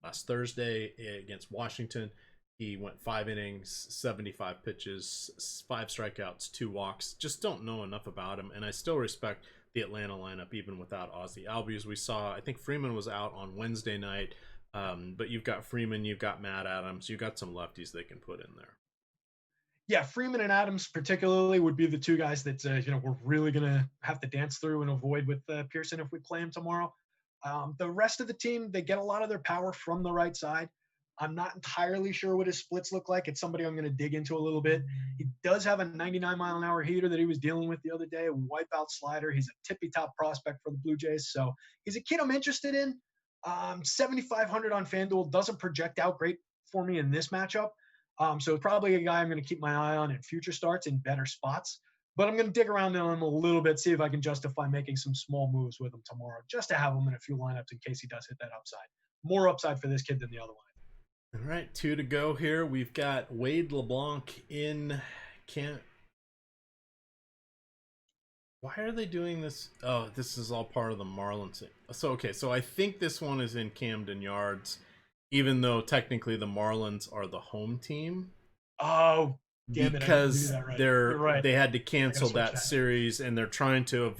[SPEAKER 1] last Thursday against Washington. He went 5 innings, 75 pitches, 5 strikeouts, 2 walks. Just don't know enough about him, and I still respect the Atlanta lineup even without Ozzie Albies. We saw, I think Freeman was out on Wednesday night. But you've got Freeman, you've got Matt Adams, you've got some lefties they can put in there.
[SPEAKER 2] Yeah, Freeman and Adams particularly would be the 2 guys that we're really going to have to dance through and avoid with Pearson if we play him tomorrow. The rest of the team, they get a lot of their power from the right side. I'm not entirely sure what his splits look like. It's somebody I'm going to dig into a little bit. He does have a 99-mile-an-hour heater that he was dealing with the other day, a wipeout slider. He's a tippy-top prospect for the Blue Jays, so he's a kid I'm interested in. 7,500 on FanDuel doesn't project out great for me in this matchup. So probably a guy I'm going to keep my eye on in future starts in better spots. But I'm going to dig around on him a little bit, see if I can justify making some small moves with him tomorrow, just to have him in a few lineups in case he does hit that upside. More upside for this kid than the other one.
[SPEAKER 1] All right, 2 to go here. We've got Wade LeBlanc in Kent. Why are they doing this? Oh, this is all part of the Marlins thing. So I think this one is in Camden Yards, even though technically the Marlins are the home team.
[SPEAKER 2] Oh, damn it!
[SPEAKER 1] Because
[SPEAKER 2] right.
[SPEAKER 1] They had to cancel that series, and they're trying to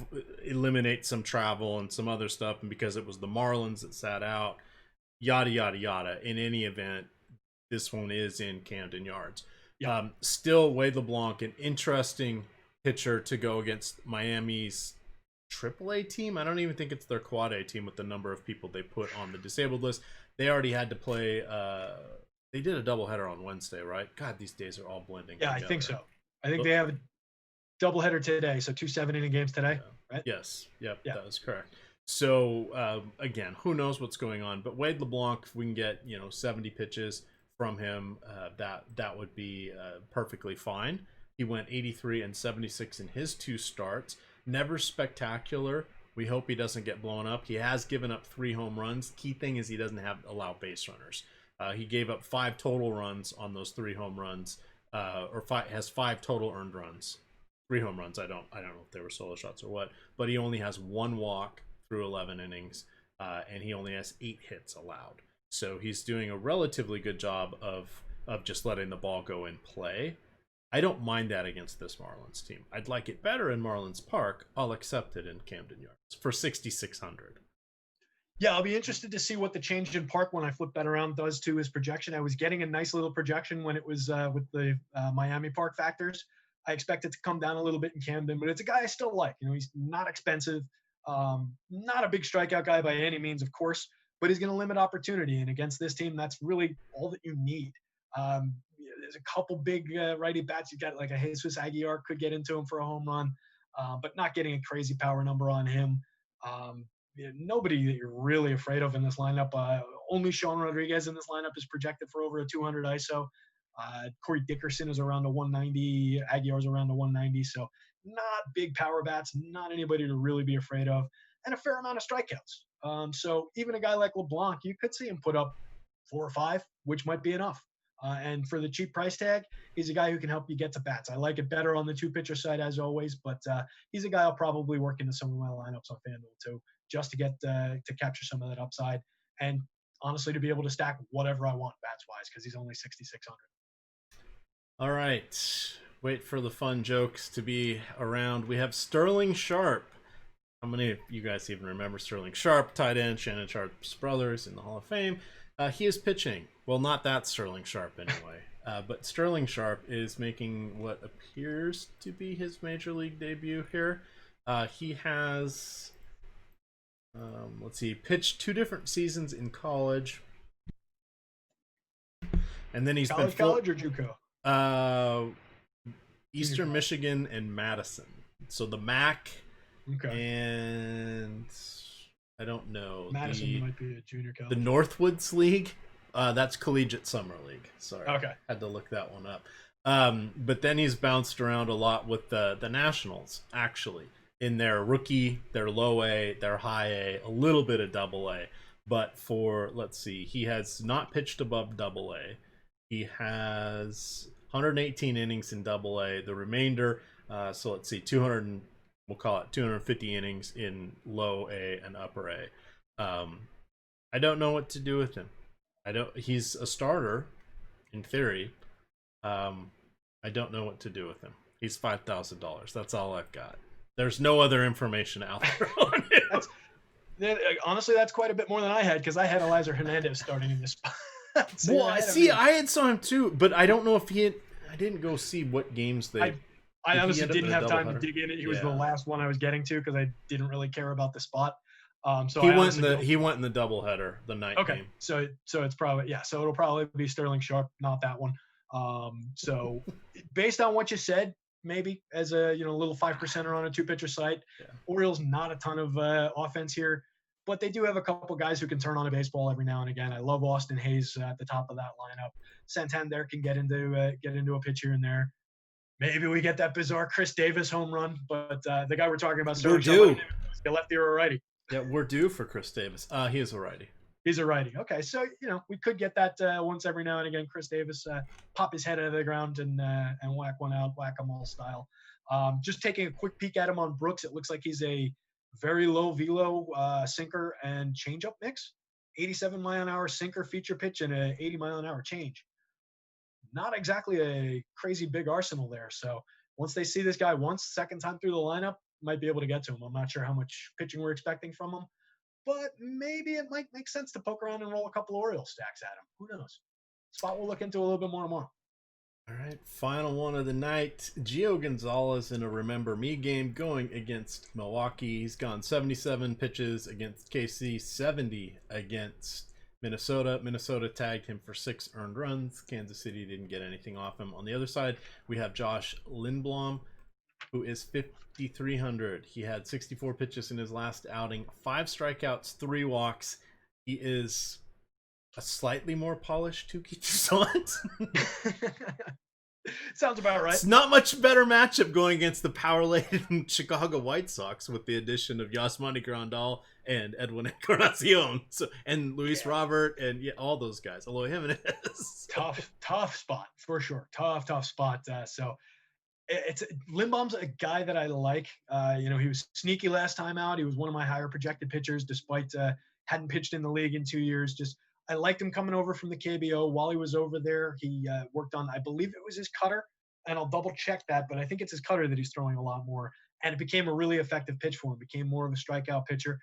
[SPEAKER 1] eliminate some travel and some other stuff, and because it was the Marlins that sat out, yada yada yada. In any event, this one is in Camden Yards. Yep. Still, Wade LeBlanc, an interesting pitcher to go against Miami's AAA team. I don't even think it's their quad A team with the number of people they put on the disabled list. They already had to play. They did a doubleheader on Wednesday, right? God, these days are all blending.
[SPEAKER 2] Yeah,
[SPEAKER 1] together.
[SPEAKER 2] I think so. I think they have a doubleheader today, so 2 7-inning games today, right?
[SPEAKER 1] Yes. Yep, yeah. That is correct. So again, who knows what's going on? But Wade LeBlanc, if we can get 70 pitches from him, that would be perfectly fine. He went 83 and 76 in his 2 starts. Never spectacular. We hope he doesn't get blown up. He has given up 3 home runs. Key thing is he doesn't allow base runners. He gave up 5 total runs on those 3 home runs, has 5 total earned runs. 3 home runs. I don't know if they were solo shots or what, but he only has 1 walk through 11 innings, and he only has 8 hits allowed. So he's doing a relatively good job of just letting the ball go in play. I don't mind that against this Marlins team. I'd like it better in Marlins Park. I'll accept it in Camden Yards for 6,600.
[SPEAKER 2] Yeah, I'll be interested to see what the change in Park when I flip that around does to his projection. I was getting a nice little projection when it was with the Miami Park factors. I expect it to come down a little bit in Camden, but it's a guy I still like. He's not expensive, not a big strikeout guy by any means, of course, but he's going to limit opportunity. And against this team, that's really all that you need. There's a couple big righty bats. You got like a Jesus Aguilar could get into him for a home run, but not getting a crazy power number on him. Nobody that you're really afraid of in this lineup. Only Sean Rodriguez in this lineup is projected for over a 200 ISO. Corey Dickerson is around a 190. Aguilar's around a 190. So not big power bats, not anybody to really be afraid of, and a fair amount of strikeouts. So even a guy like LeBlanc, you could see him put up 4 or 5, which might be enough. And for the cheap price tag, he's a guy who can help you get to bats. I like it better on the 2-pitcher side as always, but he's a guy I'll probably work into some of my lineups on FanDuel too, just to get to capture some of that upside and honestly to be able to stack whatever I want bats wise because he's only 6,600.
[SPEAKER 1] All right, wait for the fun jokes to be around. We have Sterling Sharp. How many of you guys even remember Sterling Sharp, tight end, Shannon Sharp's brothers in the Hall of Fame? He is pitching. Well, not that Sterling Sharp anyway. But Sterling Sharp is making what appears to be his major league debut here. He has, let's see, pitched 2 different seasons in college, and then he's
[SPEAKER 2] college or JUCO?
[SPEAKER 1] Eastern Michigan and Madison. So the MAC, and I don't know.
[SPEAKER 2] Madison might be a junior college.
[SPEAKER 1] The Northwoods League, that's Collegiate Summer League. Sorry,
[SPEAKER 2] okay,
[SPEAKER 1] had to look that one up. But then he's bounced around a lot with the Nationals, actually, in their rookie, their low A, their high A, a little bit of double A. But for, let's see, he has not pitched above double A. He has 118 innings in double A. The remainder, so let's see, 200, we'll call it 250 innings in low A and upper A. I don't know what to do with him. He's a starter, in theory. I don't know what to do with him. He's $5,000. That's all I've got. There's no other information out there on him.
[SPEAKER 2] Honestly, that's quite a bit more than I had, because I had Eliza Hernandez starting in this spot.
[SPEAKER 1] So well, I had saw him too, but I don't know if he had. I didn't go see what games they.
[SPEAKER 2] I honestly didn't have time to dig in it. He was the last one I was getting to because I didn't really care about the spot. So
[SPEAKER 1] he went in the doubleheader, the night game.
[SPEAKER 2] So it's probably So it'll probably be Sterling Sharp, not that one. So based on what you said, maybe as a little 5%er on a 2-pitcher site, Orioles not a ton of offense here, but they do have a couple guys who can turn on a baseball every now and again. I love Austin Hayes at the top of that lineup. Santander can get into a pitch here and there. Maybe we get that bizarre Chris Davis home run, but the guy we're talking about,
[SPEAKER 1] Sterling Sharp,
[SPEAKER 2] a lefty or a righty?
[SPEAKER 1] Yeah, we're due for Chris Davis. He is a righty.
[SPEAKER 2] He's a righty. Okay, so we could get that once every now and again. Chris Davis pop his head out of the ground and whack one out, whack-a-mole style. Just taking a quick peek at him on Brooks, it looks like he's a very low velo sinker and changeup mix. 87-mile-an-hour sinker feature pitch and a 80-mile-an-hour change. Not exactly a crazy big arsenal there. So once they see this guy second time through the lineup, might be able to get to him. I'm not sure how much pitching we're expecting from him, but maybe it might make sense to poke around and roll a couple of Orioles stacks at him. Who knows? Spot we'll look into a little bit more tomorrow.
[SPEAKER 1] All right, final one of the night. Gigo Gonzalez in a Remember Me game going against Milwaukee. He's gone 77 pitches against KC, 70 against Minnesota. Minnesota tagged him for 6 earned runs. Kansas City didn't get anything off him. On the other side, we have Josh Lindblom, who is 5,300. He had 64 pitches in his last outing, 5 strikeouts, 3 walks. He is a slightly more polished Tukey Toussant.
[SPEAKER 2] Sounds about right.
[SPEAKER 1] It's not much better matchup going against the power-laden Chicago White Sox with the addition of Yasmani Grandal and Edwin Encarnacion, and Luis Robert and all those guys. Eloy Jimenez.
[SPEAKER 2] Tough spot for sure. Tough spot. So it's Lindblom's a guy that I like. He was sneaky last time out. He was one of my higher projected pitchers, despite hadn't pitched in the league in 2 years. I liked him coming over from the KBO. While he was over there, he worked on, I believe it was his cutter, and I'll double check that, but I think it's his cutter that he's throwing a lot more. And it became a really effective pitch for him. Became more of a strikeout pitcher.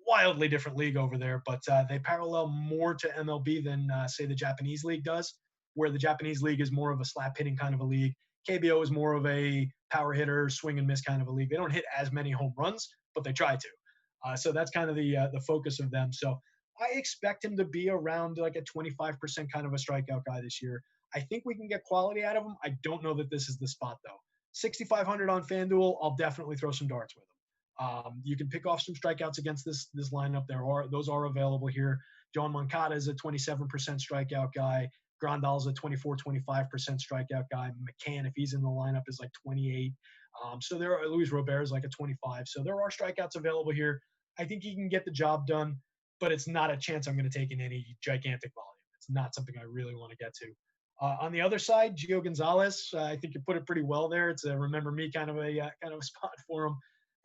[SPEAKER 2] Wildly different league over there, but they parallel more to MLB than, say, the Japanese league does, where the Japanese league is more of a slap hitting kind of a league. KBO is more of a power hitter, swing and miss kind of a league. They don't hit as many home runs, but they try to. So that's kind of the focus of them. So I expect him to be around like a 25% kind of a strikeout guy this year. I think we can get quality out of him. I don't know that this is the spot, though. 6,500 on FanDuel, I'll definitely throw some darts with him. You can pick off some strikeouts against this lineup. Those are available here. John Moncada is a 27% strikeout guy. Grandal's a 24-25% strikeout guy. McCann, if he's in the lineup, is like 28. So there are Luis Robert is like a 25. So there are strikeouts available here. I think he can get the job done, but it's not a chance I'm going to take in any gigantic volume. It's not something I really want to get to. On the other side, Gigo Gonzalez, I think you put it pretty well there. It's a remember me kind of a spot for him.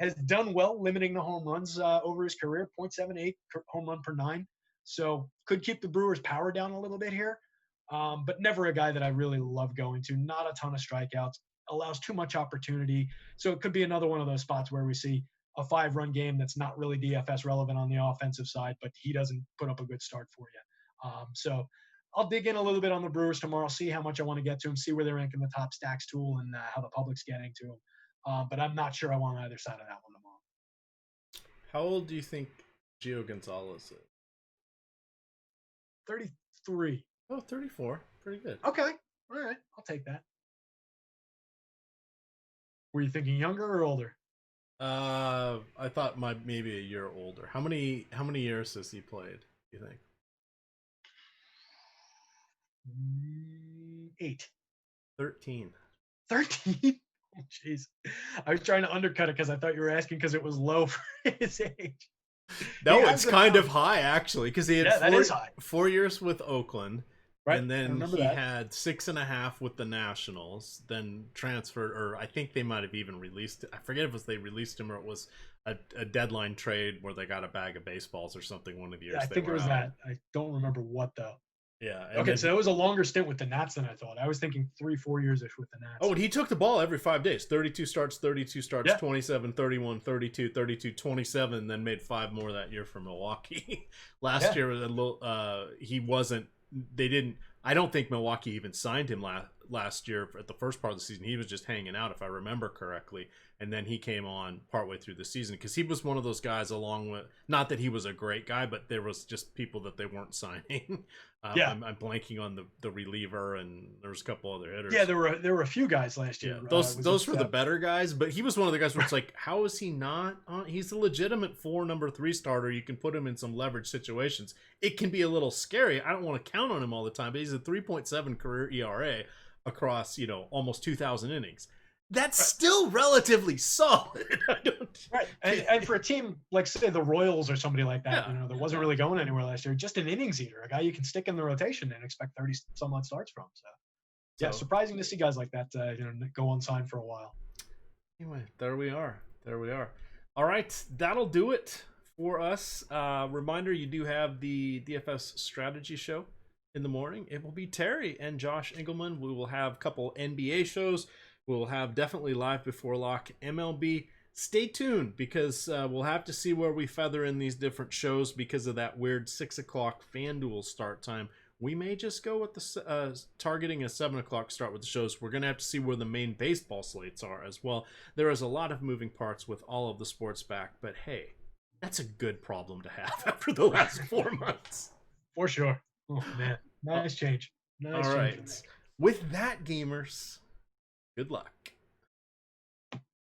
[SPEAKER 2] Has done well limiting the home runs over his career, 0.78 home run per 9. So could keep the Brewers' power down a little bit here, but never a guy that I really love going to. Not a ton of strikeouts, allows too much opportunity. So it could be another one of those spots where we see a 5-run game that's not really DFS relevant on the offensive side, but he doesn't put up a good start for you. So I'll dig in a little bit on the Brewers tomorrow, see how much I want to get to them, see where they rank in the top stacks tool and how the public's getting to them. But I'm not sure I want either side of that one tomorrow.
[SPEAKER 1] How old do you think Gigo Gonzalez is?
[SPEAKER 2] 33.
[SPEAKER 1] Oh, 34. Pretty good.
[SPEAKER 2] Okay. All right. I'll take that. Were you thinking younger or older?
[SPEAKER 1] I thought maybe a year older. How many years has he played, do you think?
[SPEAKER 2] 8.
[SPEAKER 1] 13.
[SPEAKER 2] 13? Oh, jeez. I was trying to undercut it because I thought you were asking because it was low for his age.
[SPEAKER 1] No, it's kind of high, actually, because he had
[SPEAKER 2] that is high.
[SPEAKER 1] 4 years with Oakland.
[SPEAKER 2] Right.
[SPEAKER 1] And then he had 6.5 with the Nationals, then transferred, or I think they might have even released it. I forget if it was they released him or it was a deadline trade where they got a bag of baseballs or something one of the years.
[SPEAKER 2] Yeah, I think it was that. I don't remember what, though.
[SPEAKER 1] Yeah.
[SPEAKER 2] Okay, so it was a longer stint with the Nats than I thought. I was thinking 3-4 years-ish with the Nats.
[SPEAKER 1] Oh, and he took the ball every 5 days. 32 starts,
[SPEAKER 2] Yeah.
[SPEAKER 1] 27, 31, 32, 32, 27, then made 5 more that year for Milwaukee. Last year, he wasn't, they didn't, I don't think Milwaukee even signed him last year at the first part of the season. He was just hanging out, if I remember correctly. And then he came on partway through the season because he was one of those guys along with, not that he was a great guy, but there was just people that they weren't signing. I'm blanking on the reliever, and there was a couple other hitters.
[SPEAKER 2] Yeah, there were a few guys last year.
[SPEAKER 1] Yeah, those were the better guys, but he was one of the guys where it's like, how is he not on? He's a legitimate 4 number 3 starter. You can put him in some leverage situations. It can be a little scary. I don't want to count on him all the time, but he's a 3.7 career ERA across, almost 2,000 innings. That's still relatively solid.
[SPEAKER 2] Right. And for a team like, say, the Royals or somebody like that, that wasn't really going anywhere last year, just an innings eater, a guy you can stick in the rotation and expect 30-some-odd starts from. So, surprising to see guys like that go unsigned for a while.
[SPEAKER 1] Anyway, there we are. All right, that'll do it for us. Reminder, you do have the DFS strategy show in the morning. It will be Terry and Josh Engelman. We will have a couple NBA shows. We'll have definitely live before lock MLB. Stay tuned because we'll have to see where we feather in these different shows because of that weird 6 o'clock FanDuel start time. We may just go with the targeting a 7 o'clock start with the shows. We're going to have to see where the main baseball slates are as well. There is a lot of moving parts with all of the sports back, but hey, that's a good problem to have after the last 4 months.
[SPEAKER 2] For sure. Oh, man. Nice change.
[SPEAKER 1] All right. With that, gamers, good luck.